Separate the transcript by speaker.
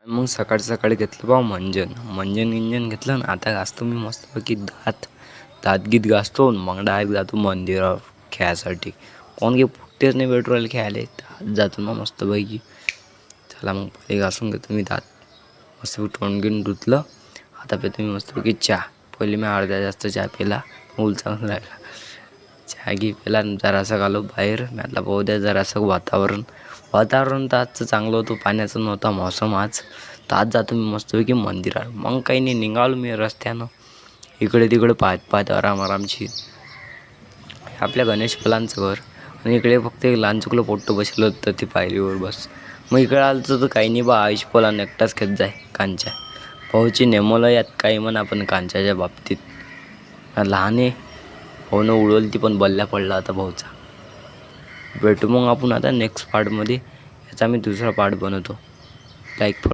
Speaker 1: मग सकाळ सकाळी घेतलं बा मंजन घेतलं ना. आता घासतो मी मस्तपैकी दात घासतो. मग डायरेक्ट जातो मंदिरावर खेळायसाठी. कोण की पुट्टेच नाही पेट्रोल खेळायला. आज जातो ना मस्तपैकी. चला मग पहिले घासून घेतो मी दात. मस्त तोंड घेऊन धुतलं. आता पितो मी मस्तपैकी चहा. पहिले मी अर्धा जास्त चहा पिला. चांगला राहिला. चहा पेला जरासा घालो बाहेर. म्हटलं पाहू द्या जरासं वातावरण तर आजचं चांगलं होतं. पाण्याचा नव्हता मौसम आज. तर आज जातो मी मस्तपैकी मंदिरात. मग काही नाही निघालो मी रस्त्यानं. इकडे तिकडे पाहत आरामची आपल्या गणेश फलांचं घर. आणि इकडे फक्त एक लहान चुकलं पोट्टं बसलं होतं ती पायरीवर बस. मग इकडे आलं तर काही नाही बा. आयुष पोलान एकटाच खेत जाय कांच्या. भाऊची नेमवलं यात काही म्हणा. आपण कांच्याच्या बाबतीत लहान आहे. भाऊनं उडवली ती पण बल्ल्या पडला आता भाऊचा. भेटू मग आपण आता नेक्स्ट पार्टमध्ये. याचा मी दुसरा पार्ट बनवतो. लाईक